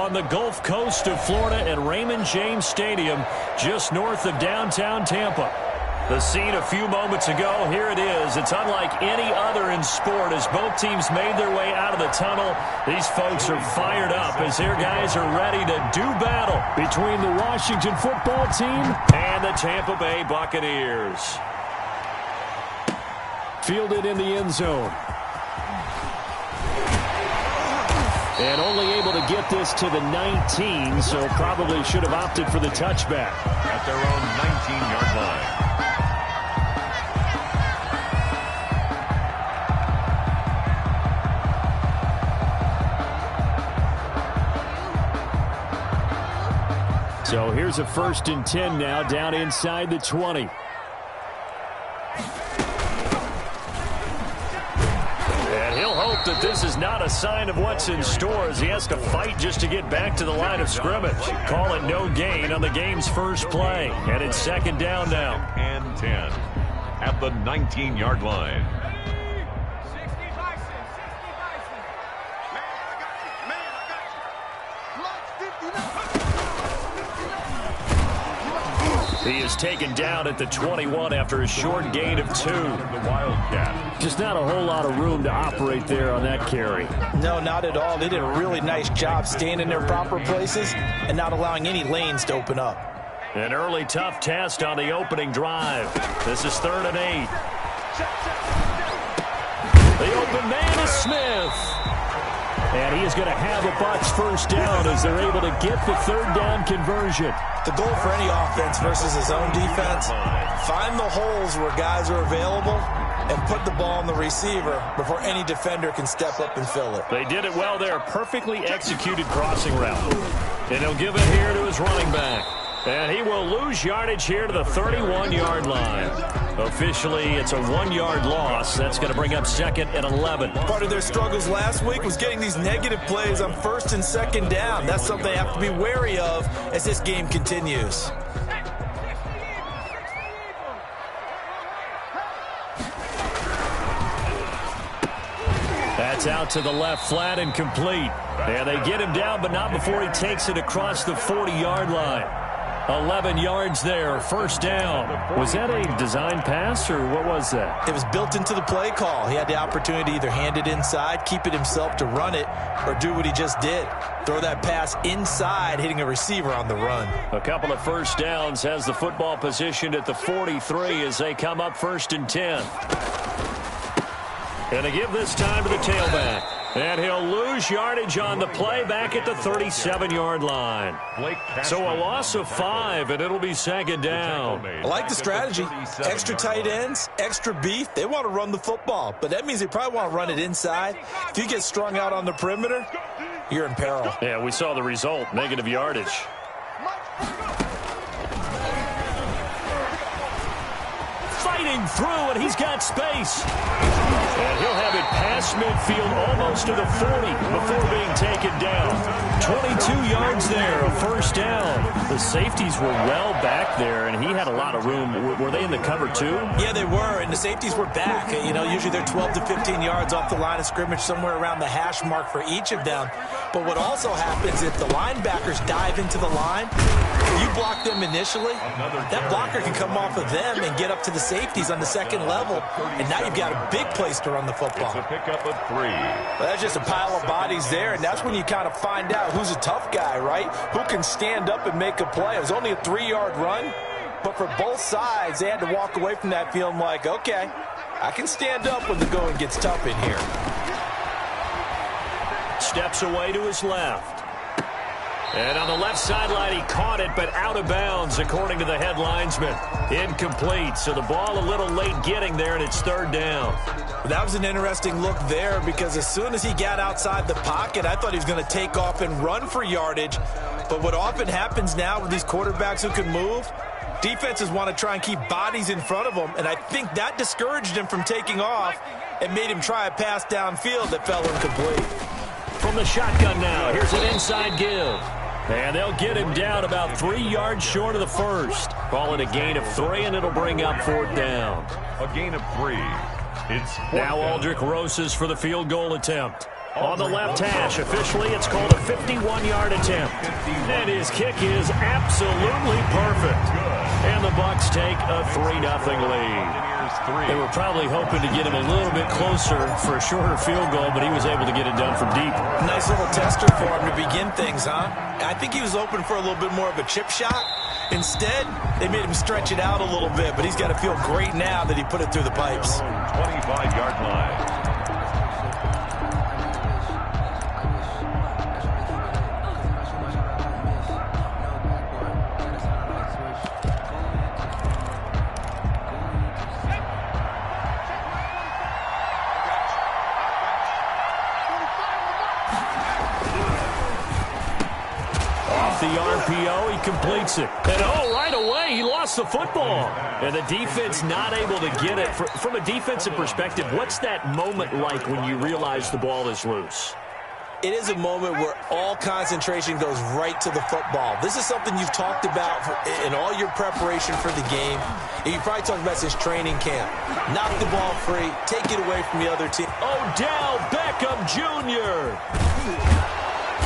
on the Gulf Coast of Florida at Raymond James Stadium, just north of downtown Tampa. The scene a few moments ago, here it is. It's unlike any other in sport as both teams made their way out of the tunnel. These folks are fired up as their guys are ready to do battle between the Washington football team and the Tampa Bay Buccaneers. Fielded in the end zone. And only able to get this to the 19, so probably should have opted for the touchback. At their own 19-yard line. So here's a 1st and 10 now, down inside the 20. And he'll hope that this is not a sign of what's in store as he has to fight just to get back to the line of scrimmage. Call it no gain on the game's first play. And it's 2nd down now. And 10 at the 19-yard line. He is taken down at the 21 after a short gain of 2. The Wildcat. Just not a whole lot of room to operate there on that carry. No, not at all. They did a really nice job staying in their proper places and not allowing any lanes to open up. An early tough test on the opening drive. This is 3rd and 8. The open man is Smith. And he is going to have a Bucs 1st down as they're able to get the 3rd down conversion. The goal for any offense versus his own defense, find the holes where guys are available and put the ball on the receiver before any defender can step up and fill it. They did it well there. Perfectly executed crossing route. And he'll give it here to his running back. And he will lose yardage here to the 31-yard line. Officially, it's a 1-yard loss. That's going to bring up 2nd and 11. Part of their struggles last week was getting these negative plays on 1st and 2nd down. That's something they have to be wary of as this game continues. That's out to the left, flat and complete. And they get him down, but not before he takes it across the 40-yard line. 11 yards there, 1st down. Was that a design pass, or what was that? It was built into the play call. He had the opportunity to either hand it inside, keep it himself to run it, or do what he just did. Throw that pass inside, hitting a receiver on the run. A couple of 1st downs, has the football positioned at the 43 as they come up 1st and 10. And they give this time to the tailback. And he'll lose yardage on the play back at the 37-yard line. So a loss of 5, and it'll be 2nd down. I like the strategy. Extra tight ends, extra beef. They want to run the football, but that means they probably want to run it inside. If you get strung out on the perimeter, you're in peril. Yeah, we saw the result, negative yardage. Fighting through, and he's got space. And he'll have it past midfield almost to the 40 before being taken down. 22 yards there, a 1st down. The safeties were well back there, and he had a lot of room. Were they in the cover too? Yeah, they were, and the safeties were back. You know, usually they're 12 to 15 yards off the line of scrimmage, somewhere around the hash mark for each of them. But what also happens if the linebackers dive into the line, if you block them initially, that blocker can come off of them and get up to the safeties on the 2nd level, and now you've got a big place to run the football. It's a pickup of 3. Well, that's just a pile of bodies there, and that's when you kind of find out who's a tough guy, right? Who can stand up and make a play. It was only a 3-yard run, but for both sides, they had to walk away from that feeling like, okay, I can stand up when the going gets tough in here. Steps away to his left. And on the left sideline, he caught it, but out of bounds, according to the head linesman. Incomplete, so the ball a little late getting there, and it's 3rd down. That was an interesting look there because as soon as he got outside the pocket, I thought he was going to take off and run for yardage. But what often happens now with these quarterbacks who can move, defenses want to try and keep bodies in front of them, and I think that discouraged him from taking off and made him try a pass downfield that fell incomplete. From the shotgun now, here's an inside give. And they'll get him down about 3 yards short of the 1st. Call it a gain of 3, and it'll bring up 4th down. A gain of 3. It's now Aldrick Rosas for the field goal attempt. On the left hash, officially it's called a 51-yard attempt. And his kick is absolutely perfect. And the Bucs take a 3-0 lead. They were probably hoping to get him a little bit closer for a shorter field goal, but he was able to get it done from deep. Nice little tester for him to begin things, huh? I think he was open for a little bit more of a chip shot. Instead, they made him stretch it out a little bit, but he's got to feel great now that he put it through the pipes. 25-yard line. The RPO, he completes it. And right away, he lost the football. And the defense not able to get it. From a defensive perspective, what's that moment like when you realize the ball is loose? It is a moment where all concentration goes right to the football. This is something you've talked about in all your preparation for the game. And you probably talked about since training camp. Knock the ball free, take it away from the other team. Odell Beckham Jr.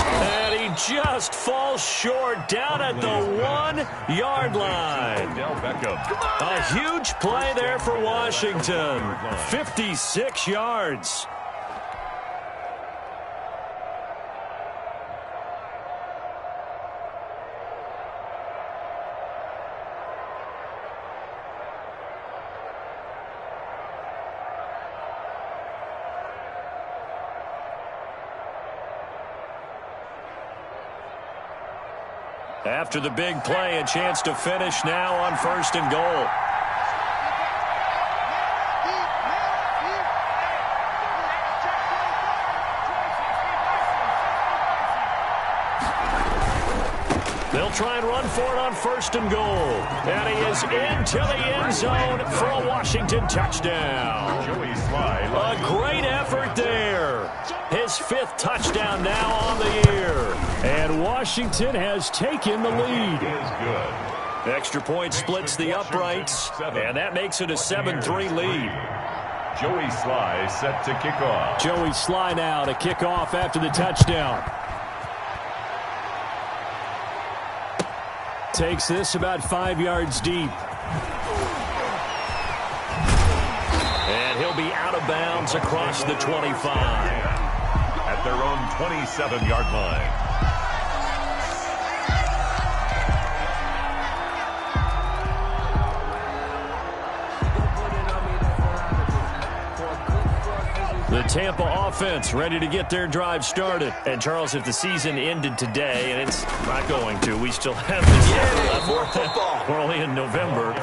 And he just falls short down at the 1-yard line. A huge play there for Washington. 56 yards. After the big play, a chance to finish now on 1st and goal. They'll try and run for it on 1st and goal. And he is into the end zone for a Washington touchdown. A great effort there. His 5th touchdown now on the year. And Washington has taken the lead. Extra point splits the uprights, and that makes it a 7-3 lead. Joey Sly set to kick off. Joey Sly now to kick off after the touchdown. Takes this about 5 yards deep. And he'll be out of bounds across the 25. At their own 27-yard line. The Tampa offense ready to get their drive started. And, Charles, if the season ended today, and it's not going to, we still have this year. More football. We're only in November.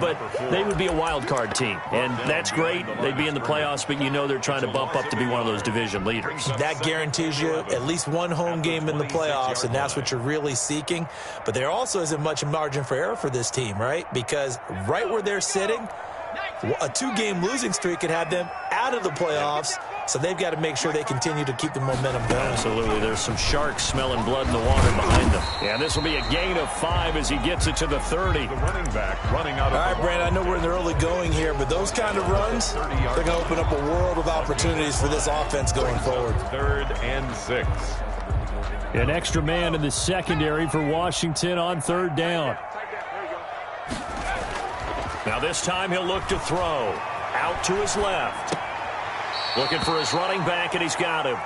But they would be a wild card team. And that's great. They'd be in the playoffs, but you know they're trying to bump up to be one of those division leaders. That guarantees you at least one home game in the playoffs, and that's what you're really seeking. But there also isn't much margin for error for this team, right? Because right where they're sitting, a 2-game losing streak could have them out of the playoffs, so they've got to make sure they continue to keep the momentum going. Absolutely. There's some sharks smelling blood in the water behind them. And this will be a gain of 5 as he gets it to the 30. The running back running out of All right, Brand, I know we're in the early going here, but those kind of runs, they're going to open up a world of opportunities for this offense going forward. 3rd and 6. An extra man in the secondary for Washington on 3rd down. Now this time he'll look to throw. Out to his left. Looking for his running back, and he's got him.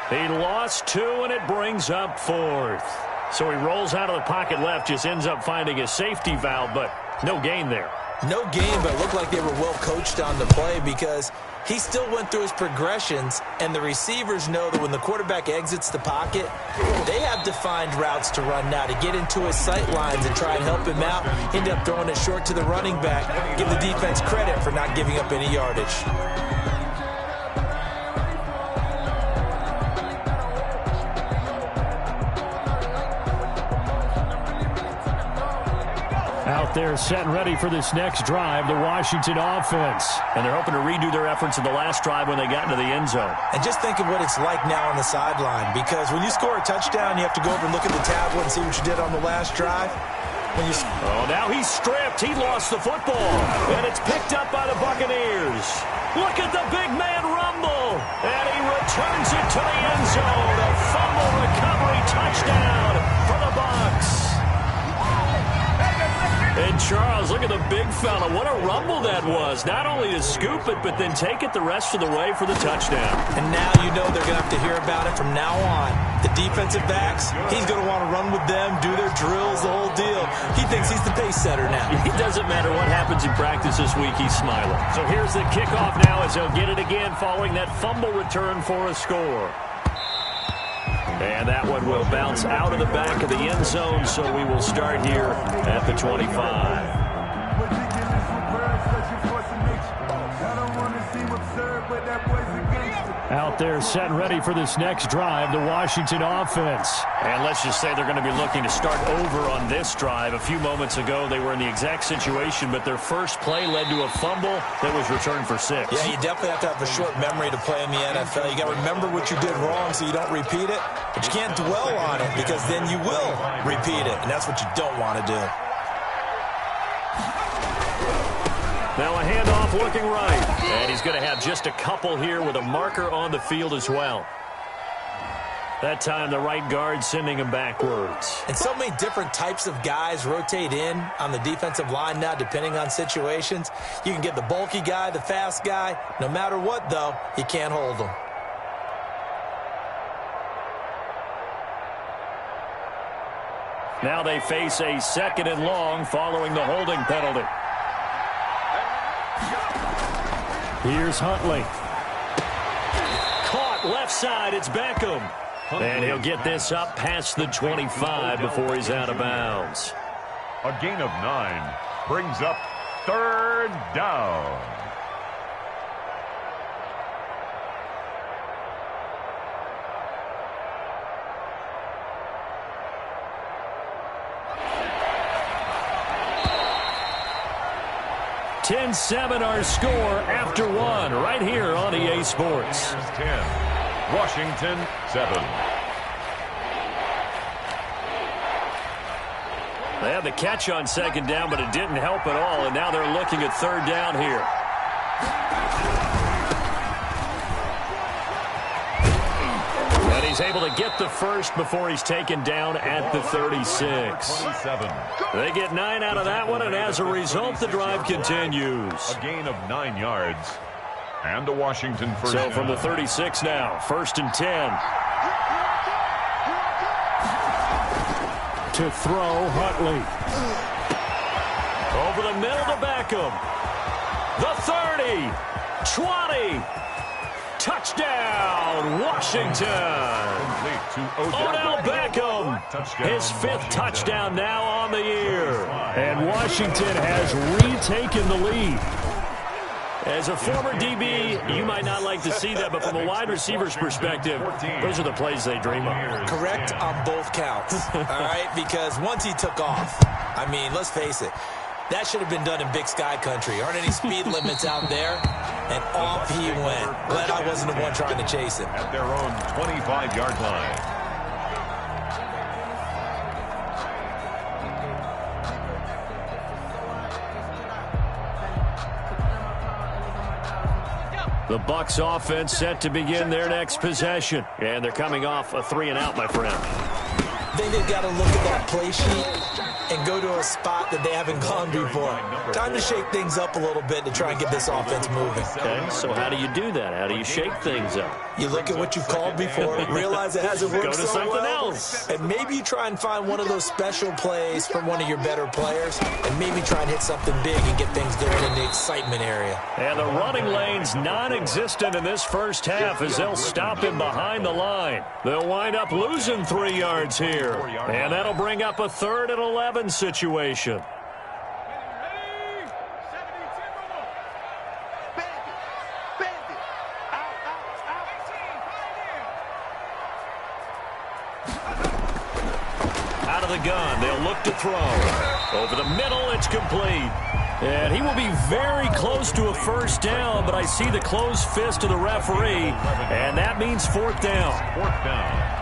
He lost 2, and it brings up 4th. So he rolls out of the pocket left, just ends up finding a safety valve, but no gain there. No gain, but it looked like they were well coached on the play because he still went through his progressions, and the receivers know that when the quarterback exits the pocket, they have defined routes to run now to get into his sight lines and try and help him out. End up throwing it short to the running back. Give the defense credit for not giving up any yardage. Out there set and ready for this next drive, the Washington offense. And they're hoping to redo their efforts in the last drive when they got into the end zone. And just think of what it's like now on the sideline, because when you score a touchdown, you have to go over and look at the tablet and see what you did on the last drive. Now he's stripped. He lost the football. And it's picked up by the Buccaneers. Look at the big man rumble. And he returns it to zone. A fumble recovery touchdown for the Bucs. And Charles, look at the big fella. What a rumble that was. Not only to scoop it, but then take it the rest of the way for the touchdown. And now you know they're going to have to hear about it from now on. The defensive backs, he's going to want to run with them, do their drills, the whole deal. He thinks he's the pace setter now. It doesn't matter what happens in practice this week, he's smiling. So here's the kickoff now as they'll get it again following that fumble return for a score. And that one will bounce out of the back of the end zone, so we will start here at the 25. Out there set and ready for this next drive, the Washington offense. And let's just say they're going to be looking to start over on this drive. A few moments ago, they were in the exact situation, but their first play led to a fumble that was returned for 6. Yeah, you definitely have to have a short memory to play in the NFL. You got to remember what you did wrong so you don't repeat it, but you can't dwell on it because then you will repeat it, and that's what you don't want to do. Now a handoff looking right. And he's going to have just a couple here with a marker on the field as well. That time the right guard sending him backwards. And so many different types of guys rotate in on the defensive line now depending on situations. You can get the bulky guy, the fast guy. No matter what, though, you can't hold them. Now they face a 2nd and long following the holding penalty. Here's Huntley. Caught left side. It's Beckham. And he'll get this up past the 25 before he's out of bounds. A gain of 9 brings up 3rd down. (10-7) our score after 1 right here on EA Sports. 10, Washington 7. They had the catch on 2nd down, but it didn't help at all, and now they're looking at 3rd down here. And he's able to get the first before he's taken down at the 36. 27. They get 9 out of that one, and as a result, the drive continues. A gain of 9 yards. And a Washington first So down. from the 36 now, 1st and 10. To throw, Huntley. Over the middle to Beckham. The 30. 20. Touchdown, Washington. Odell Beckham, his 5th touchdown now on the year. And Washington has retaken the lead. As a former DB, you might not like to see that, but from a wide receiver's perspective, those are the plays they dream of. Correct on both counts, all right? Because once he took off, I mean, let's face it, that should have been done in Big Sky country. Aren't any speed limits out there? And off he went. Glad I wasn't the one trying to chase him. At their own 25-yard line. The Bucs offense set to begin their next possession. And thee coming off a 3-and-out, my friend. I think they've got to look at that play sheet and go to a spot that they haven't gone before. Time to shake things up a little bit to try and get this offense moving. Okay, so how do you do that? How do you shake things up? You look at what you've called before, realize it hasn't worked Go to so something well, else. and maybe you try and find one of those special plays from one of your better players, and maybe try and hit something big and get things going in the excitement area. And the running lane's non-existent in this first half as they'll stop him behind the line. They'll wind up losing 3 yards here. And that'll bring up a 3rd and 11 situation. Out of the gun, they'll look to throw. Over the middle, it's complete. And he will be very close to a first down, but I see the closed fist of the referee, and that means 4th down. 4th down.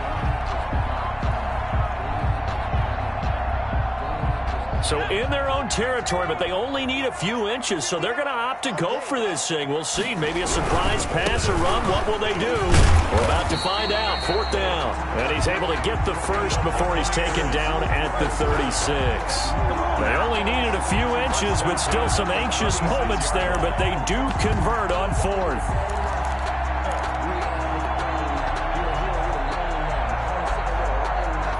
So in their own territory, but they only need a few inches, so they're going to opt to go for this thing. We'll see. Maybe a surprise pass or run. What will they do? We're about to find out. 4th down. And he's able to get the first before he's taken down at the 36. They only needed a few inches, but still some anxious moments there, but they do convert on 4th.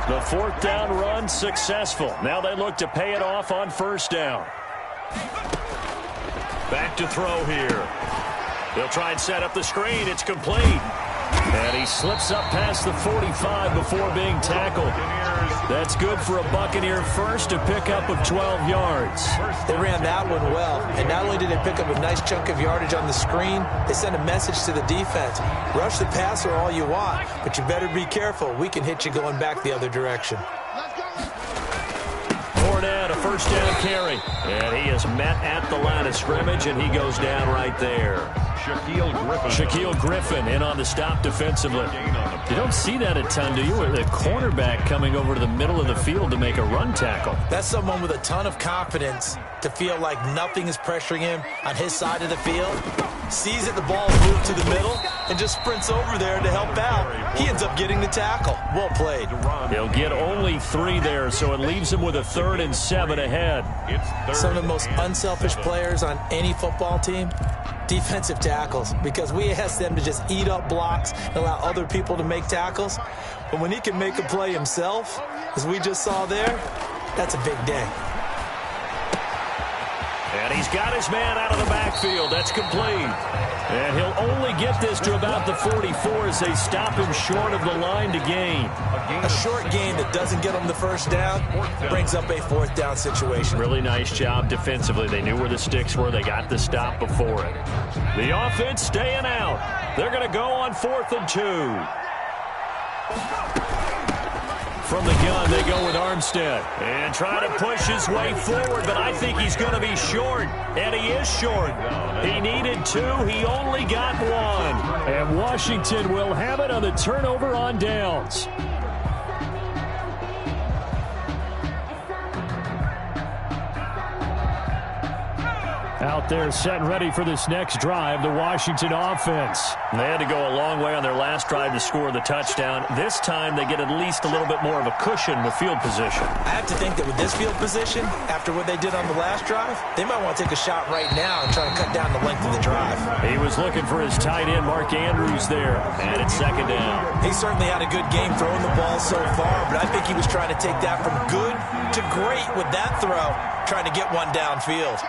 The 4th down run successful. Now they look to pay it off on 1st down. Back to throw here. They'll try and set up the screen. It's complete. And he slips up past the 45 before being tackled. That's good for a Buccaneer first, a pickup of 12 yards. They ran that one well. And not only did they pick up a nice chunk of yardage on the screen, they sent a message to the defense. Rush the passer all you want, but you better be careful. We can hit you going back the other direction. Fournette, a 1st down carry. And he is met at the line of scrimmage, and he goes down right there. Shaquille Griffin in on the stop defensively. You don't see that a ton, do you? With a cornerback coming over to the middle of the field to make a run tackle. That's someone with a ton of confidence to feel like nothing is pressuring him on his side of the field. Sees that the ball moved to the middle and just sprints over there to help out. He ends up getting the tackle. Well played. He'll get only 3 there, so it leaves him with a 3rd and 7 ahead. Some of the most unselfish players on any football team, defensive tackles, because we ask them to just eat up blocks and allow other people to make tackles. But when he can make a play himself, as we just saw there, that's a big day. And he's got his man out of the backfield. That's complete. And he'll only get this to about the 44 as they stop him short of the line to gain. A short gain that doesn't get him the 1st down brings up a 4th down situation. Really nice job defensively. They knew where the sticks were. They got the stop before it. The offense staying out. They're going to go on 4th and 2. From the gun, they go with Armstead. And try to push his way forward, but I think he's going to be short. And he is short. He needed 2. He only got 1. And Washington will have it on the turnover on downs. Out there set and ready for this next drive, the Washington offense. They had to go a long way on their last drive to score the touchdown. This time they get at least a little bit more of a cushion with field position. I have to think that with this field position, after what they did on the last drive, they might want to take a shot right now and try to cut down the length of the drive. He was looking for his tight end, Mark Andrews, there. And it's 2nd down. He certainly had a good game throwing the ball so far, but I think he was trying to take that from good to great with that throw, trying to get one downfield.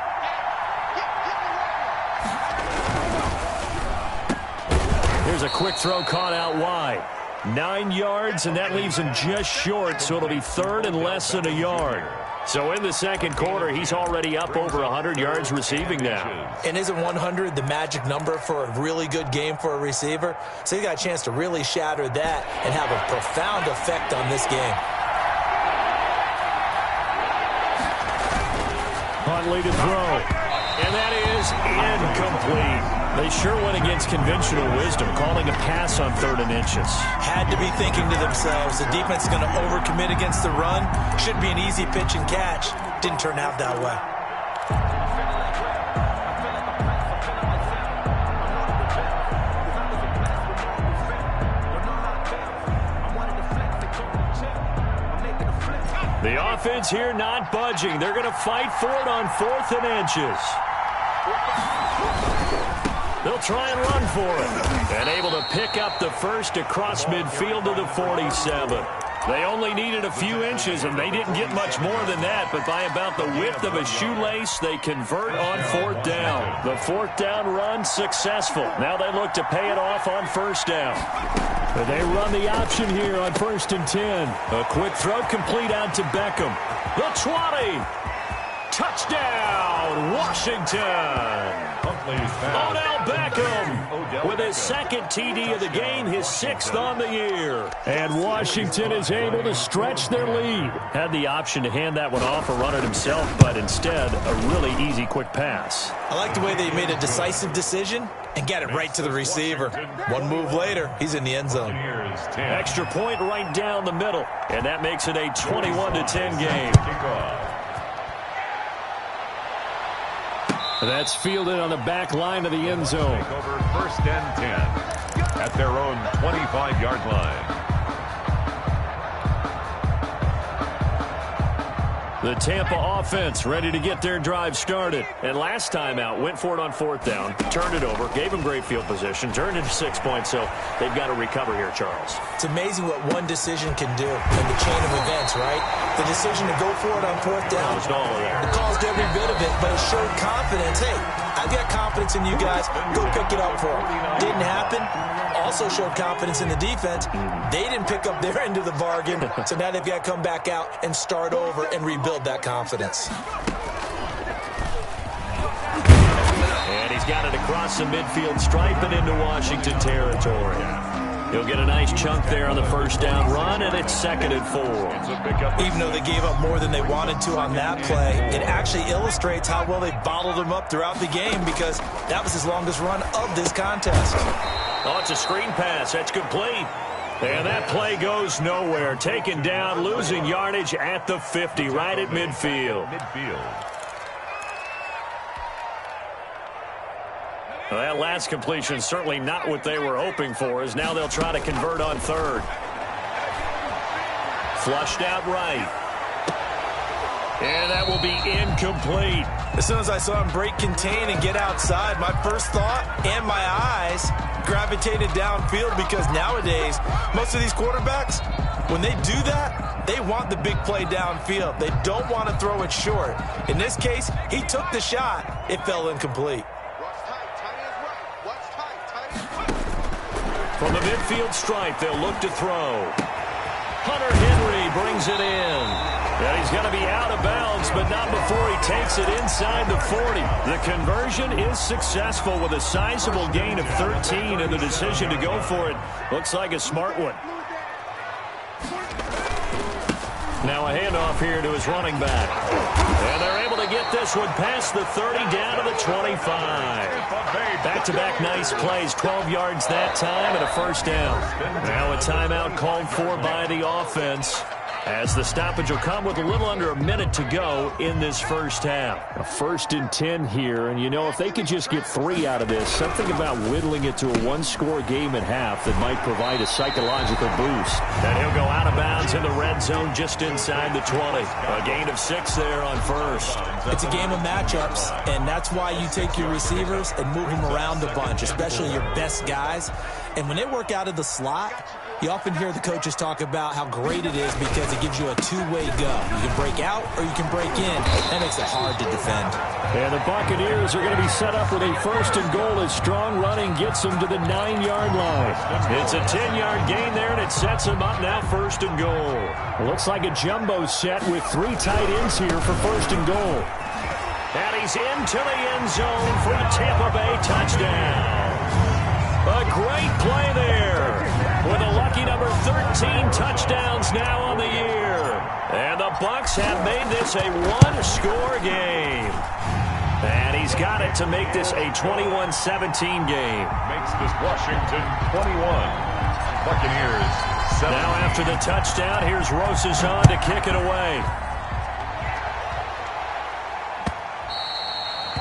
Here's a quick throw caught out wide. 9 yards, and that leaves him just short, so it'll be 3rd and less than a yard. So in the 2nd quarter, he's already up over 100 yards receiving now. And isn't 100 the magic number for a really good game for a receiver? So he got a chance to really shatter that and have a profound effect on this game. Huntley to throw. And that is incomplete. They sure went against conventional wisdom, calling a pass on 3rd and inches. Had to be thinking to themselves, the defense is going to overcommit against the run. Should be an easy pitch and catch. Didn't turn out that way. The offense here not budging. They're going to fight for it on 4th and inches. They'll try and run for it. And able to pick up the first across midfield to the 47. They only needed a few inches, and they didn't get much more than that. But by about the width of a shoelace, they convert on 4th down. The 4th down run successful. Now they look to pay it off on 1st down. But they run the option here on 1st and 10. A quick throw complete out to Beckham. The 20. Touchdown, Washington. Odell Beckham with his 2nd TD of the game, his 6th on the year. And Washington is able to stretch their lead. Had the option to hand that one off or run it himself, but instead a really easy quick pass. I like the way they made a decisive decision and got it right to the receiver. One move later, he's in the end zone. Extra point right down the middle, and that makes it a 21-10 game. That's fielded on the back line of the end zone. Take over 1st and 10 at their own 25-yard line. The Tampa offense ready to get their drive started. And last time out, went for it on 4th down, turned it over, gave them great field position, turned it to 6 points, so they've got to recover here, Charles. It's amazing what one decision can do in the chain of events, right? The decision to go for it on 4th down. Caused all of that. It caused every bit of it, but it showed confidence. Hey, I've got confidence in you guys. Go pick it up for them. Didn't happen. Also showed confidence in the defense. They didn't pick up their end of the bargain, so now they've got to come back out and start over and rebuild that confidence. And he's got it across the midfield stripe and into Washington territory. He'll get a nice chunk there on the 1st down run, and it's 2nd and 4. Even though they gave up more than they wanted to on that play, it actually illustrates how well they bottled them up throughout the game, because that was his longest run of this contest. Oh, it's a screen pass. That's complete. And that play goes nowhere. Taken down, losing yardage at the 50, right at midfield. Well, that last completion certainly not what they were hoping for, as now they'll try to convert on 3rd. Flushed out right. And that will be incomplete. As soon as I saw him break contain and get outside, my first thought and my eyes gravitated downfield, because nowadays, most of these quarterbacks, when they do that, they want the big play downfield. They don't want to throw it short. In this case, he took the shot. It fell incomplete. From the midfield stripe, they'll look to throw. Hunter Henry brings it in. And he's going to be out of bounds, but not before he takes it inside the 40. The conversion is successful with a sizable gain of 13, and the decision to go for it looks like a smart one. Now a handoff here to his running back. And they're able to get this one past the 30 down to the 25. Back-to-back nice plays, 12 yards that time and a 1st down. Now a timeout called for by the offense, as the stoppage will come with a little under a minute to go in this 1st half. A 1st and 10 here, and you know, if they could just get 3 out of this, something about whittling it to a 1-score game at half that might provide a psychological boost. And he'll go out of bounds in the red zone just inside the 20. A gain of 6 there on 1st. It's a game of matchups, and that's why you take your receivers and move them around a bunch, especially your best guys. And when they work out of the slot, you often hear the coaches talk about how great it is because it gives you a two-way go. You can break out or you can break in. That makes it hard to defend. And the Buccaneers are going to be set up with a 1st and goal as strong running gets them to the 9-yard line. It's a 10-yard gain there, and it sets them up now 1st and goal. It looks like a jumbo set with 3 tight ends here for 1st and goal. And he's into the end zone for a Tampa Bay touchdown. A great play there, with a lucky number 13 touchdowns now on the year. And the Bucs have made this a 1-score game. And he's got it to make this a 21-17 game. Makes this Washington 21. Buccaneers 7. Now after the touchdown, here's Rosazon to kick it away.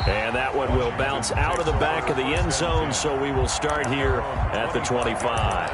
And that one will bounce out of the back of the end zone, so we will start here at the 25.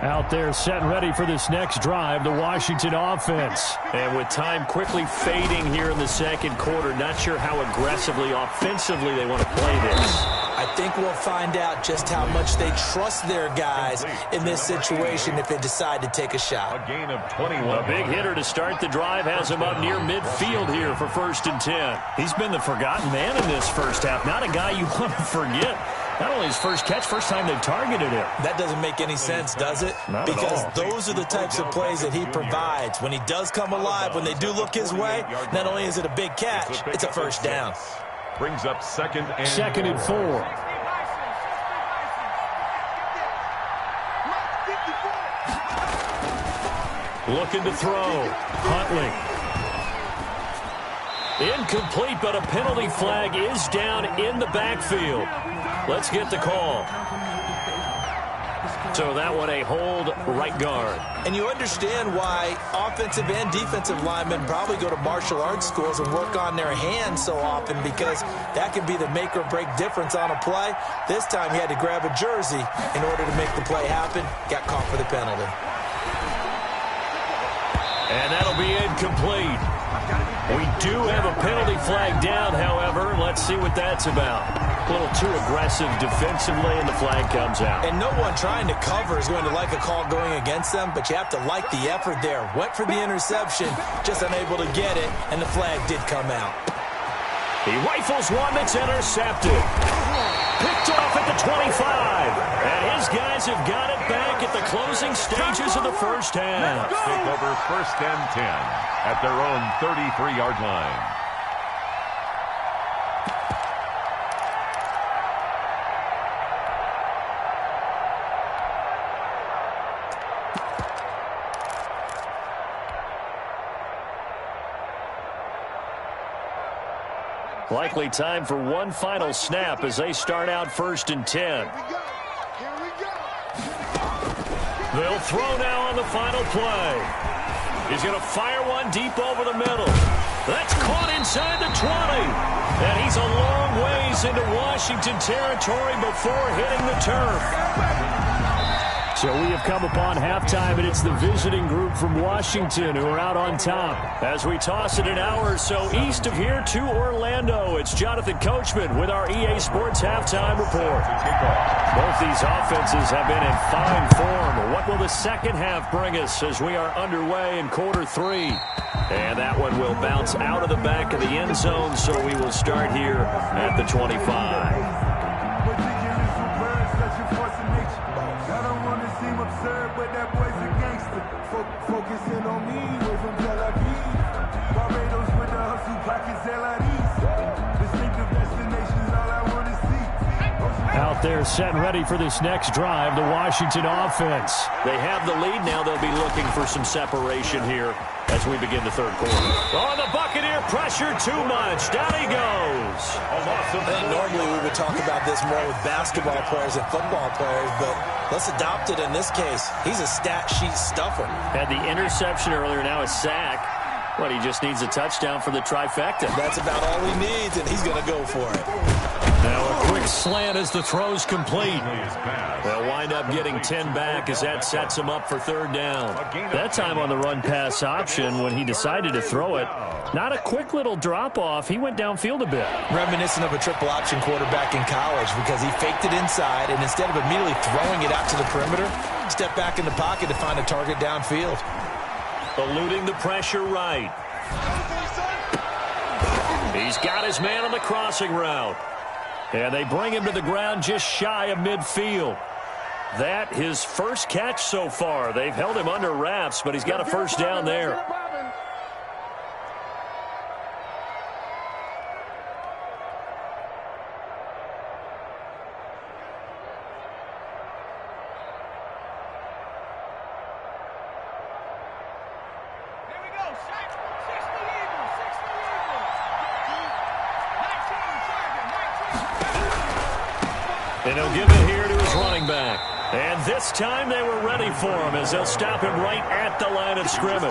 Out there set and ready for this next drive, the Washington offense. And with time quickly fading here in the 2nd quarter, not sure how aggressively, offensively they want to play this. I think we'll find out just how much they trust their guys in this situation if they decide to take a shot. A gain of 21. A big hitter to start the drive has him up near midfield here for 1st and 10. He's been the forgotten man in this 1st half. Not a guy you want to forget. Not only his first catch, first time they've targeted him. That doesn't make any sense, does it? Not because at all. Those are the types of plays that he provides. When he does come alive, when they do look his way, not only is it a big catch, it's a 1st down. Brings up 2nd and 2nd and 4. Looking to throw. Huntley. Incomplete, but a penalty flag is down in the backfield. Let's get the call. So that one a hold right guard. And you understand why offensive and defensive linemen probably go to martial arts schools and work on their hands so often, because that can be the make or break difference on a play. This time he had to grab a jersey in order to make the play happen. Got caught for the penalty. And that'll be incomplete. We do have a penalty flag down, however. Let's see what that's about. A little too aggressive defensively, and the flag comes out. And no one trying to cover is going to like a call going against them, but you have to like the effort there. Went for the interception, just unable to get it, and the flag did come out. He rifles one that's intercepted. Picked off at the 25. And his guys have got it back at the closing stages of the first half. Take over 1st and 10 at their own 33-yard line. Likely time for one final snap as they start out 1st and 10. They'll throw now on the final play. He's going to fire one deep over the middle. That's caught inside the 20. And he's a long ways into Washington territory before hitting the turf. So we have come upon halftime, and it's the visiting group from Washington who are out on top. As we toss it an hour or so east of here to Orlando, it's Jonathan Coachman with our EA Sports Halftime Report. Both these offenses have been in fine form. What will the second half bring us as we are underway in quarter 3? And that one will bounce out of the back of the end zone, so we will start here at the 25. But that boy's a gangster. Focusing on me, way from Tel Aviv. Barbados with the hustle pockets, LIDs. Distinctive destinations, all I want to see. Out there set and ready for this next drive, the Washington offense. They have the lead now. They'll be looking for some separation here as we begin the third quarter. Oh, the Buccaneer pressure too much. Down he goes. I think normally we would talk about this more with basketball players and football players, but let's adopt it in this case. He's a stat sheet stuffer. Had the interception earlier, now a sack. What, he just needs a touchdown for the trifecta. That's about all he needs, and he's going to go for it. Now a quick slant as the throw's complete. They'll wind up getting 10 back as that sets him up for 3rd down. That time on the run-pass option when he decided to throw it. Not a quick little drop-off. He went downfield a bit. Reminiscent of a triple-option quarterback in college, because he faked it inside, and instead of immediately throwing it out to the perimeter, stepped back in the pocket to find a target downfield. Eluding the pressure right. He's got his man on the crossing route. And they bring him to the ground just shy of midfield. That his first catch so far. They've held him under wraps, but he's got a first down there. And he'll give it here to his running back. And this time they were ready for him as they'll stop him right at the line of scrimmage.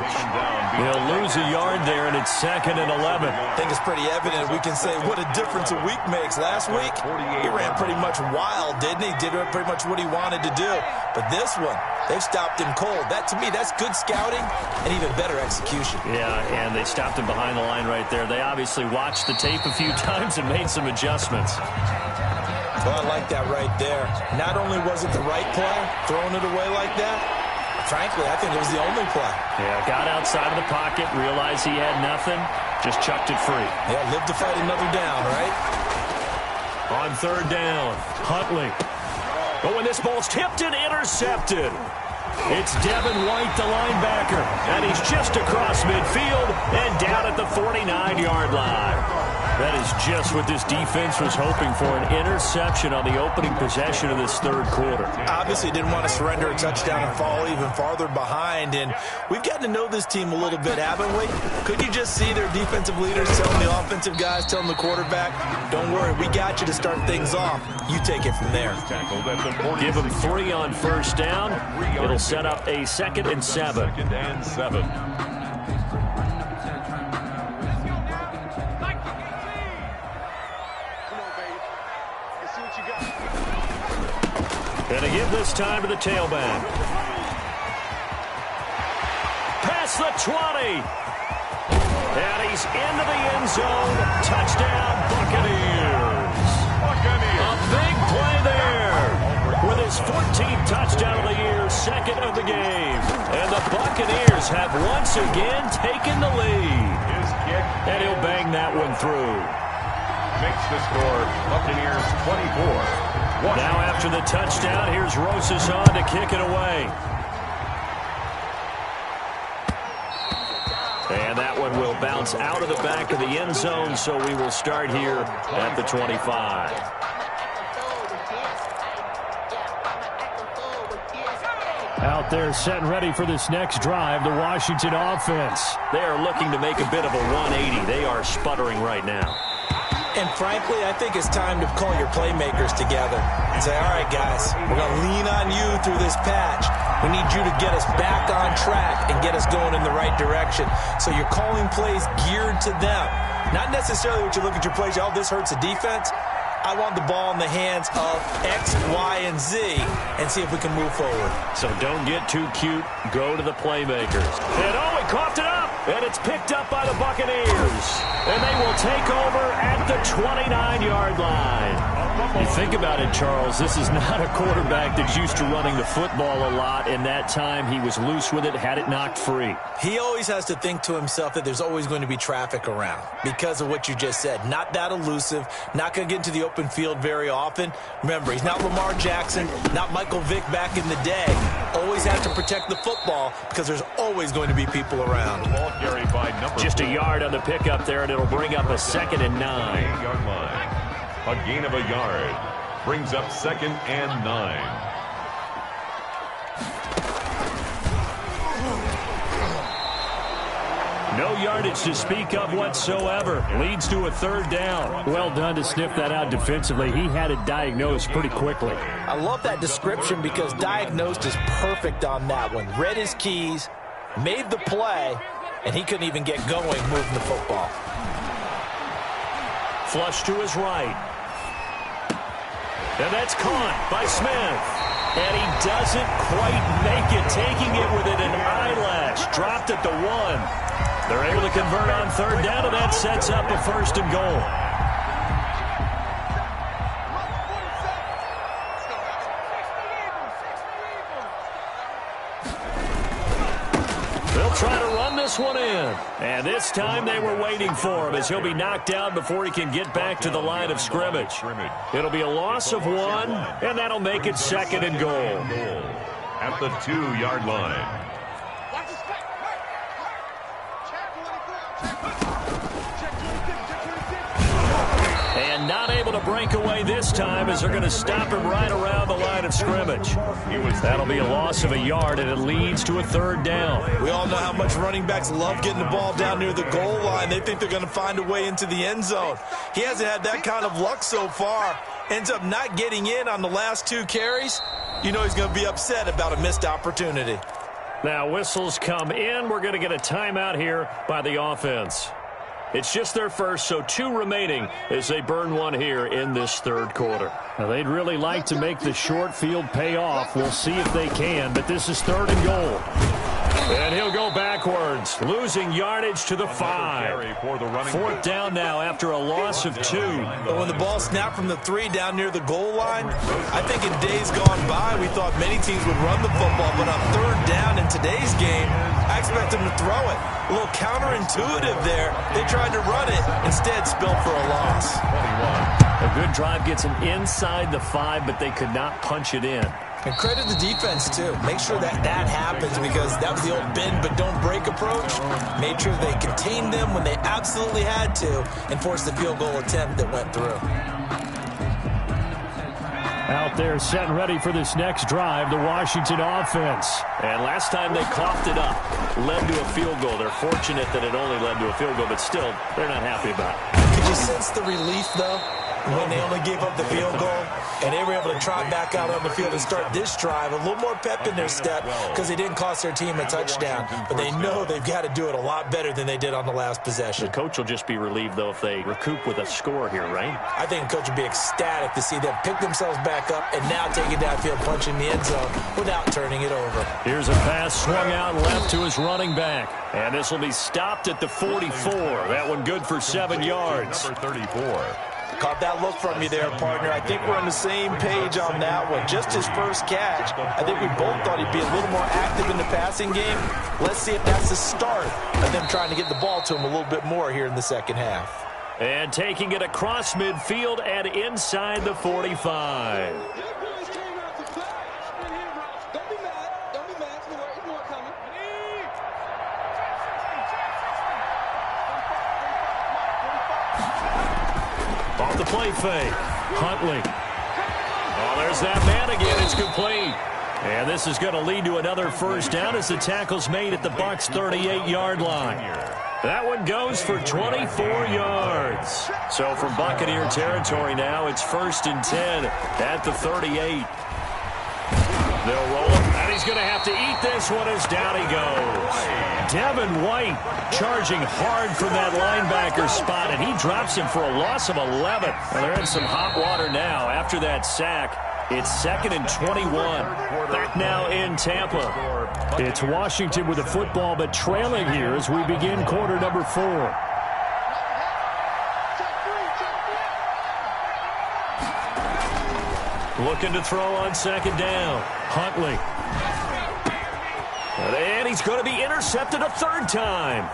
He'll lose a yard there, and it's 2nd and 11. I think it's pretty evident. We can say what a difference a week makes. Last week, he ran pretty much wild, didn't he? Did pretty much what he wanted to do. But this one, they've stopped him cold. That, to me, that's good scouting and even better execution. Yeah, and they stopped him behind the line right there. They obviously watched the tape a few times and made some adjustments. Well, I like that right there. Not only was it the right play, throwing it away like that, frankly, I think it was the only play. Yeah, got outside of the pocket, realized he had nothing, just chucked it free. Yeah, live to fight another down, right? On 3rd down, Huntley. Oh, and this ball's tipped and intercepted. It's Devin White, the linebacker, and he's just across midfield and down at the 49-yard line. That is just what this defense was hoping for, an interception on the opening possession of this third quarter. Obviously didn't want to surrender a touchdown and fall even farther behind, and we've gotten to know this team a little bit, haven't we? Could you just see their defensive leaders telling the offensive guys, telling the quarterback, don't worry, we got you to start things off. You take it from there. Give them 3 on first down. It'll set up a 2nd and 7. 2nd and 7. And to give this time to the tailback. Past the 20. And he's into the end zone. Touchdown, Buccaneers. A big play there. With his 14th touchdown of the year, 2nd of the game. And the Buccaneers have once again taken the lead. His kick. And he'll bang that one through. Makes the score Buccaneers 24. Now after the touchdown, here's Rosas on to kick it away. And that one will bounce out of the back of the end zone, so we will start here at the 25. Out there set and ready for this next drive, the Washington offense. They are looking to make a bit of a 180. They are sputtering right now. And frankly, I think it's time to call your playmakers together and say, all right, guys, we're going to lean on you through this patch. We need you to get us back on track and get us going in the right direction. So you're calling plays geared to them. Not necessarily what you look at your plays, oh, this hurts the defense. I want the ball in the hands of X, Y, and Z and see if we can move forward. So don't get too cute. Go to the playmakers. And he coughed it up. And it's picked up by the Buccaneers. And they will take over at the 29-yard line. You think about it, Charles, this is not a quarterback that's used to running the football a lot, and that time he was loose with it, had it knocked free. He always has to think to himself that there's always going to be traffic around because of what you just said. Not that elusive, not going to get into the open field very often. Remember, he's not Lamar Jackson, not Michael Vick back in the day. Always have to protect the football because there's always going to be people around. Just a yard on the pickup there, and it'll bring up a 2nd and 9. 8-yard line. A gain of a yard brings up 2nd and 9. No yardage to speak of whatsoever. Leads to a 3rd down. Well done to sniff that out defensively. He had it diagnosed pretty quickly. I love that description because diagnosed is perfect on that one. Read his keys, made the play, and he couldn't even get going moving the football. Flush to his right. And that's caught by Smith. And he doesn't quite make it, taking it within an eyelash. Dropped at the 1. They're able to convert on 3rd down, and that sets up a 1st and goal. They'll try to run this one in. And this time they were waiting for him as he'll be knocked down before he can get back to the line of scrimmage. It'll be a loss of 1, and that'll make it 2nd and goal. At the 2-yard line. And not able to break away this time as they're going to stop him right around the line of scrimmage. That'll be a loss of a yard, and it leads to a 3rd down. We all know how much running backs love getting the ball down near the goal line. They think they're going to find a way into the end zone. He hasn't had that kind of luck so far. Ends up not getting in on the last 2 carries. You know he's going to be upset about a missed opportunity. Now whistles come in. We're going to get a timeout here by the offense. It's just their first, so 2 remaining as they burn one here in this 3rd quarter. Now, they'd really like to make the short field pay off. We'll see if they can, but this is 3rd and goal. And he'll go backwards, losing yardage to the 5. 4th down now after a loss of 2. But when the ball snapped from the 3 down near the goal line, I think in days gone by, we thought many teams would run the football, but on 3rd down in today's game, I expect them to throw it. A little counterintuitive there. They tried to run it, instead spilled for a loss. A good drive gets them inside the 5, but they could not punch it in. And credit the defense, too. Make sure that happens, because that was the old bend but don't break approach. Made sure they contained them when they absolutely had to and forced the field goal attempt that went through. Out there set and ready for this next drive, the Washington offense. And last time they coughed it up, led to a field goal. They're fortunate that it only led to a field goal, but still, they're not happy about it. Could you sense the relief, though, when they only gave up the field goal and they were able to trot back out on the field and start this drive? A little more pep in their step because they didn't cost their team a touchdown, but they know they've got to do it a lot better than they did on the last possession. The coach will just be relieved, though, if they recoup with a score here, right? I think the coach would be ecstatic to see them pick themselves back up and now take it downfield, punching the end zone without turning it over. Here's a pass swung out left to his running back. And this will be stopped at the 44. That one good for 7 yards. Number 34. Caught that look from you there, partner. I think we're on the same page on that one. Just his first catch. I think we both thought he'd be a little more active in the passing game. Let's see if that's the start of them trying to get the ball to him a little bit more here in the second half. And taking it across midfield and inside the 45. Off the play fake. Huntley. Oh, there's that man again. It's complete. And this is going to lead to another first down as the tackle's made at the Bucs' 38-yard line. That one goes for 24 yards. So from Buccaneer territory now, it's 1st and 10 at the 38. They'll roll him, and he's going to have to eat this one as down he goes. Devin White charging hard from that linebacker spot, and he drops him for a loss of 11. Well, they're in some hot water now after that sack. It's 2nd and 21. Back now in Tampa. It's Washington with the football, but trailing here as we begin quarter number 4. Looking to throw on 2nd down. Huntley. And he's going to be intercepted a 3rd time.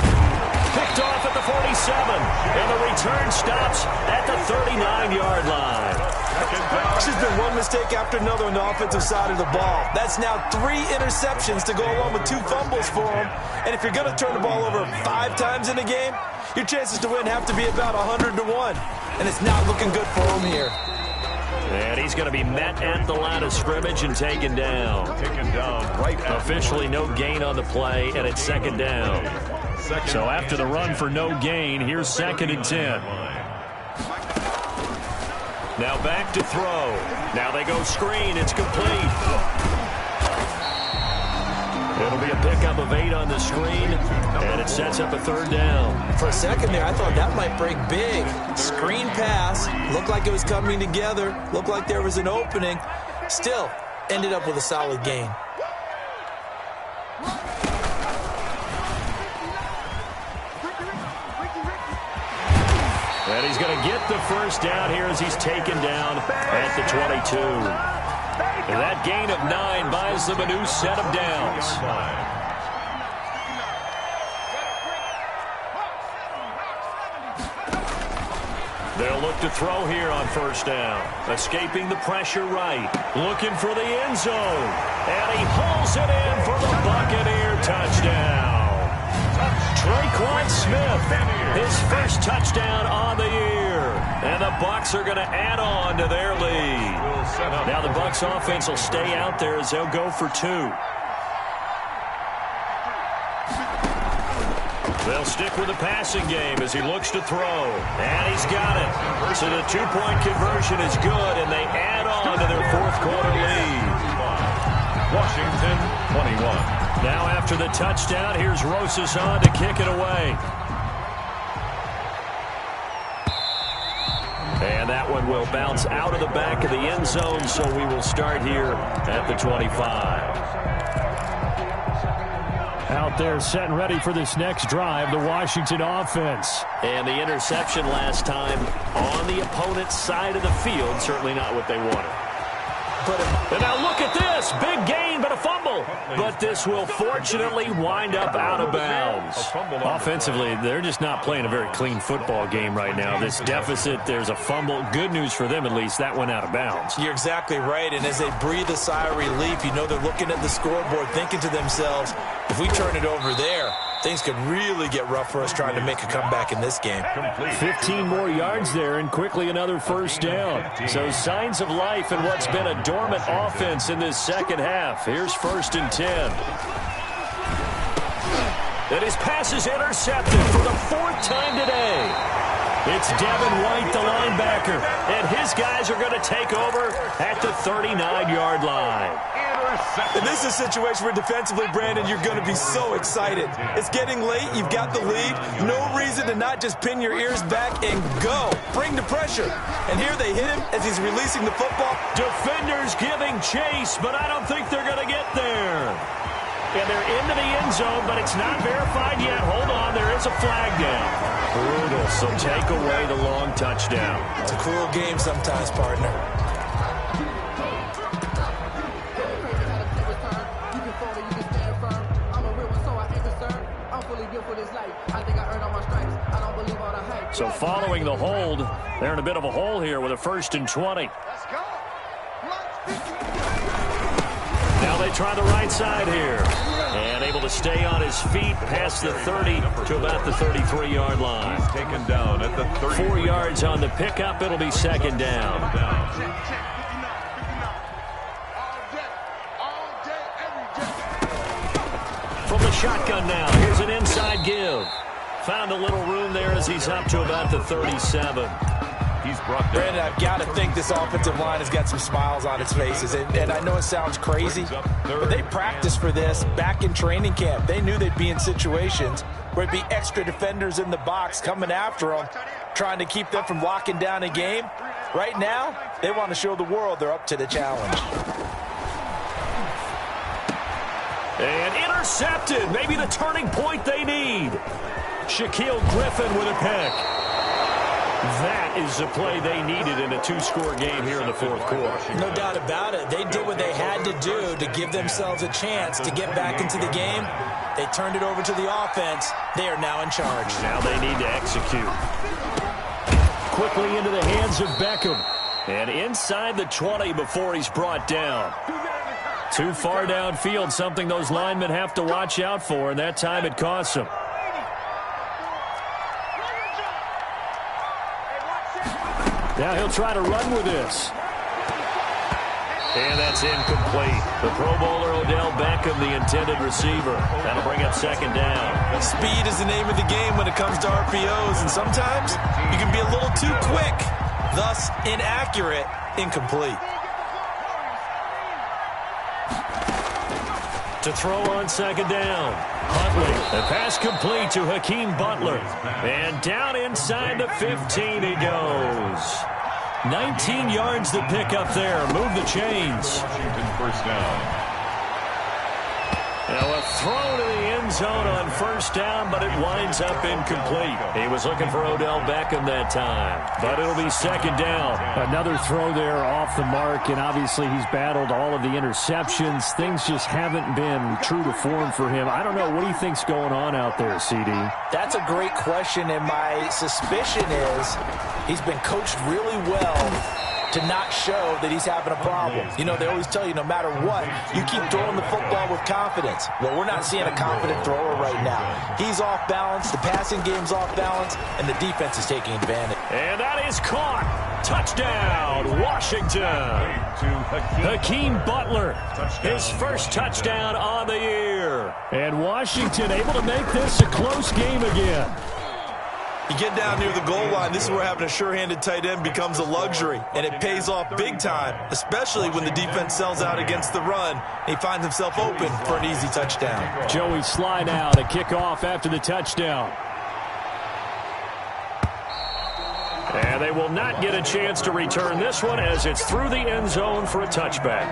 Picked off at the 47. And the return stops at the 39-yard line. It's just been one mistake after another on the offensive side of the ball. That's now 3 interceptions to go along with 2 fumbles for him. And if you're going to turn the ball over 5 times in a game, your chances to win have to be about 100 to 1. And it's not looking good for him here. And he's going to be met at the line of scrimmage and taken down. Right. Officially no gain on the play, and it's 2nd down. So after the run for no gain, here's 2nd and 10. Now back to throw. Now they go screen. It's complete. It'll be a pickup of 8 on the screen, and it sets up a 3rd down. For a second there, I thought that might break big. Screen pass. Looked like it was coming together. Looked like there was an opening. Still, ended up with a solid gain. And he's going to get the first down here as he's taken down at the 22. And that gain of 9 buys them a new set of downs. They'll look to throw here on 1st down. Escaping the pressure right. Looking for the end zone. And he pulls it in for the Buccaneer touchdown. Traquan Smith, his first touchdown on the year. And the Bucs are going to add on to their lead. Now the Bucs offense will stay out there as they'll go for 2. They'll stick with the passing game as he looks to throw. And he's got it. So the 2-point conversion is good, and they add on to their 4th quarter lead. Washington 21. Now after the touchdown, here's Rosas on to kick it away. And that one will bounce out of the back of the end zone, so we will start here at the 25. Out there set and ready for this next drive, the Washington offense. And the interception last time on the opponent's side of the field, certainly not what they wanted. put him. And now look at this. Big gain, but a fumble. But this will fortunately wind up out of bounds. Offensively, they're just not playing a very clean football game right now. This deficit, there's a fumble. Good news for them, at least. That went out of bounds. You're exactly right. And as they breathe a sigh of relief, you know they're looking at the scoreboard, thinking to themselves, if we turn it over there, things could really get rough for us trying to make a comeback in this game. 15 more yards there, and quickly another first down. So signs of life in what's been a dormant offense in this second half. Here's 1st and 10. And his pass is intercepted for the 4th time today. It's Devin White, the linebacker, and his guys are going to take over at the 39-yard line. And this is a situation where defensively, Brandon, you're going to be so excited. It's getting late. You've got the lead. No reason to not just pin your ears back and go. Bring the pressure. And here they hit him as he's releasing the football. Defenders giving chase, but I don't think they're going to get there. And they're into the end zone, but it's not verified yet. Hold on, there is a flag down. Brutal, so take away the long touchdown. It's a cruel game sometimes, partner. So following the hold, they're in a bit of a hole here with a 1st and 20. Now they try the right side here. And able to stay on his feet past the 30 to about the 33-yard line. He's taken down at the 30. 4 yards on the pickup. It'll be 2nd down. From the shotgun now, here's an inside give. Found a little room there as he's up to about the 37. He's brought down. Brandon, I've got to think this offensive line has got some smiles on its faces. And I know it sounds crazy, but they practiced for this back in training camp. They knew they'd be in situations where it'd be extra defenders in the box coming after them, trying to keep them from locking down a game. Right now, they want to show the world they're up to the challenge. And intercepted. Maybe the turning point they need. Shaquille Griffin with a pick. That is the play they needed in a 2-score game here in the 4th quarter. No doubt about it. They did what they had to do to give themselves a chance to get back into the game. They turned it over to the offense. They are now in charge. Now they need to execute. Quickly into the hands of Beckham. And inside the 20 before he's brought down. Too far downfield, something those linemen have to watch out for, and that time it costs them. Now he'll try to run with this. And that's incomplete. The Pro Bowler Odell Beckham, the intended receiver. That'll bring up 2nd down. Speed is the name of the game when it comes to RPOs, and sometimes you can be a little too quick, thus inaccurate, incomplete. To throw on 2nd down. Huntley, the pass complete to Hakeem Butler. And down inside the 15 he goes. 19 yards to pick up there. Move the chains. Washington 1st down. Now a throw to the end zone on 1st down, but it winds up incomplete. He was looking for Odell Beckham that time, but it'll be 2nd down. Another throw there off the mark, and obviously he's battled all of the interceptions. Things just haven't been true to form for him. I don't know. What do you think's going on out there, CD? That's a great question, and my suspicion is he's been coached really well to not show that he's having a problem. You know, they always tell you no matter what, you keep throwing the football with confidence. Well, we're not seeing a confident thrower right now. He's off balance, the passing game's off balance, and the defense is taking advantage. And that is caught. Touchdown, Washington. Hakeem Butler, his 1st touchdown on the year. And Washington able to make this a close game again. You get down near the goal line, this is where having a sure-handed tight end becomes a luxury, and it pays off big time, especially when the defense sells out against the run, and he finds himself open for an easy touchdown. Joey Sly now to kick off after the touchdown. And they will not get a chance to return this one as it's through the end zone for a touchback.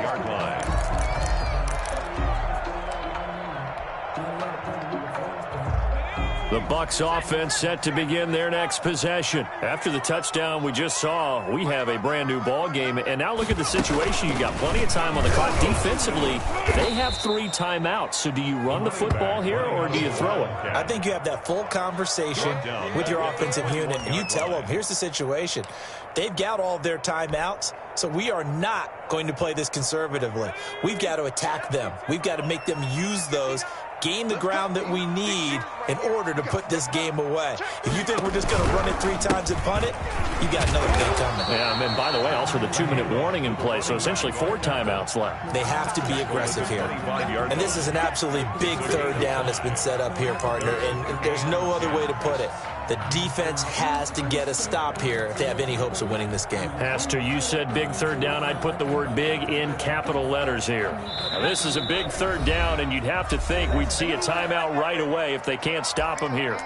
The Bucs offense set to begin their next possession. After the touchdown we just saw, we have a brand new ball game. And now look at the situation. You got plenty of time on the clock. Defensively, they have 3 timeouts. So do you run the football here or do you throw it? I think you have that full conversation with your offensive unit, and you tell them, here's the situation. They've got all their timeouts, so we are not going to play this conservatively. We've got to attack them. We've got to make them use those, gain the ground that we need in order to put this game away. If you think we're just going to run it 3 times and punt it, you got another day coming. Yeah, and by the way, also the 2-minute warning in play, so essentially 4 timeouts left. They have to be aggressive here. And this is an absolutely big 3rd down that's been set up here, partner, and there's no other way to put it. The defense has to get a stop here if they have any hopes of winning this game. Has to. You said big 3rd down. I'd put the word big in capital letters here. Now, this is a big 3rd down, and you'd have to think we'd see a timeout right away if they can't stop them here.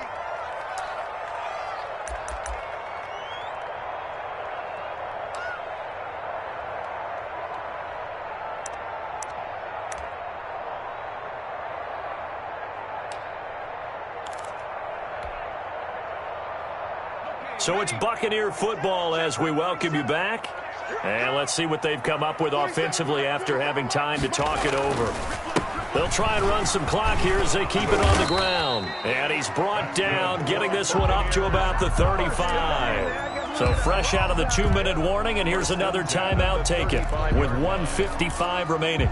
So it's Buccaneer football as we welcome you back. And let's see what they've come up with offensively after having time to talk it over. They'll try and run some clock here as they keep it on the ground. And he's brought down, getting this one up to about the 35. So fresh out of the 2-minute warning, and here's another timeout taken with 1:55 remaining.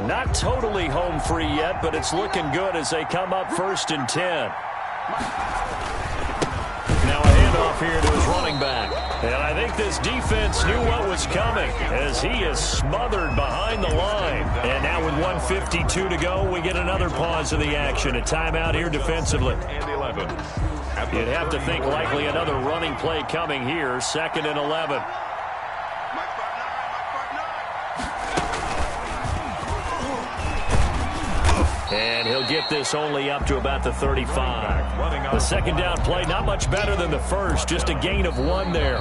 Not totally home free yet, but it's looking good as they come up 1st and 10. Now a handoff here to his running back. And I think this defense knew what was coming as he is smothered behind the line. And now with 1:52 to go, we get another pause of the action. A timeout here defensively. You'd have to think likely another running play coming here. 2nd and 11. And he'll get this only up to about the 35. The 2nd down play, not much better than the first, just a gain of 1 there.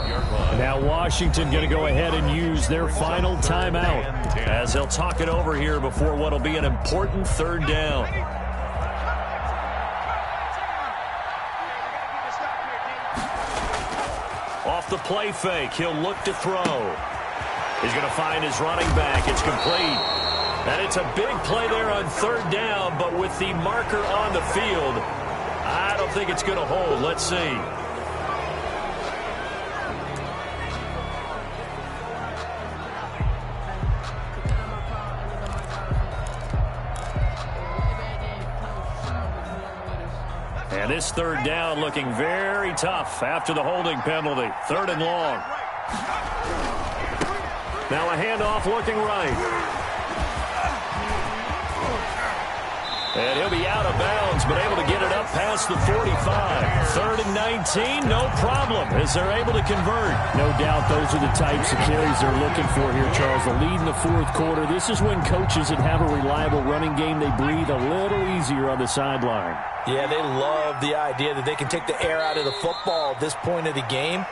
Now Washington going to go ahead and use their final timeout as they'll talk it over here before what will be an important 3rd down. Off the play fake, he'll look to throw. He's going to find his running back. It's complete. And it's a big play there on 3rd down, but with the marker on the field, I don't think it's going to hold. Let's see. And this 3rd down looking very tough after the holding penalty. 3rd and long. Now a handoff looking right. And he'll be out of bounds, but able to get it up past the 45. 3rd and 19, no problem, as they're able to convert. No doubt those are the types of carries they're looking for here, Charles. The lead in the 4th quarter. This is when coaches that have a reliable running game, they breathe a little easier on the sideline. Yeah, they love the idea that they can take the air out of the football at this point of the game.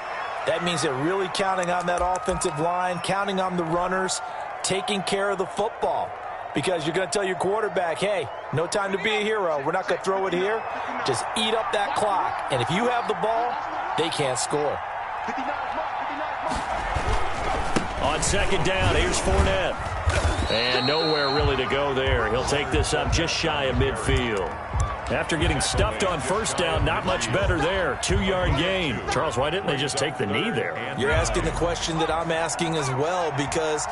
That means they're really counting on that offensive line, counting on the runners, taking care of the football. Because you're going to tell your quarterback, hey, no time to be a hero. We're not going to throw it here. Just eat up that clock. And if you have the ball, they can't score. On 2nd down, here's Fournette. And nowhere really to go there. He'll take this up just shy of midfield. After getting stuffed on 1st down, not much better there. 2-yard gain. Charles, why didn't they just take the knee there? You're asking the question that I'm asking as well, because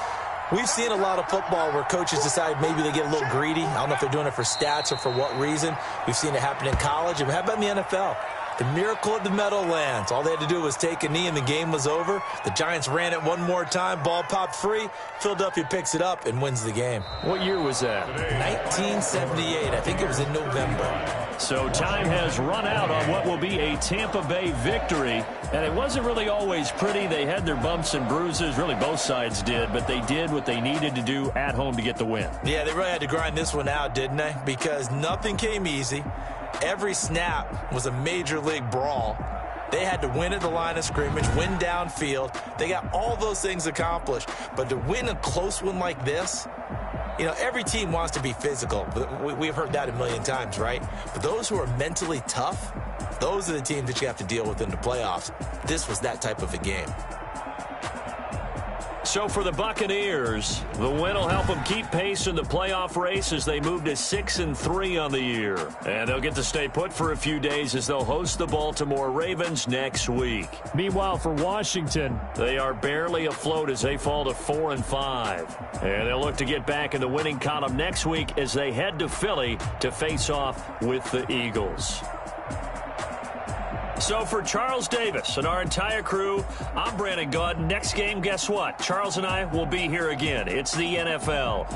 we've seen a lot of football where coaches decide maybe they get a little greedy. I don't know if they're doing it for stats or for what reason. We've seen it happen in college. And how about in the NFL? The miracle of the Meadowlands. All they had to do was take a knee and the game was over. The Giants ran it one more time. Ball popped free. Philadelphia picks it up and wins the game. What year was that? 1978. I think it was in November. So time has run out on what will be a Tampa Bay victory. And it wasn't really always pretty. They had their bumps and bruises. Really, both sides did. But they did what they needed to do at home to get the win. Yeah, they really had to grind this one out, didn't they? Because nothing came easy. Every snap was a major league brawl. They had to win at the line of scrimmage, win downfield. They got all those things accomplished. But to win a close one like this, You know, every team wants to be physical. We've heard that a million times, right? But those who are mentally tough, those are the teams that you have to deal with in the playoffs. This was that type of a game. So for the Buccaneers, the win will help them keep pace in the playoff race as they move to 6-3 on the year. And they'll get to stay put for a few days as they'll host the Baltimore Ravens next week. Meanwhile, for Washington, they are barely afloat as they fall to 4-5. And they'll look to get back in the winning column next week as they head to Philly to face off with the Eagles. So for Charles Davis and our entire crew, I'm Brandon Gaudin. Next game, guess what? Charles and I will be here again. It's the NFL.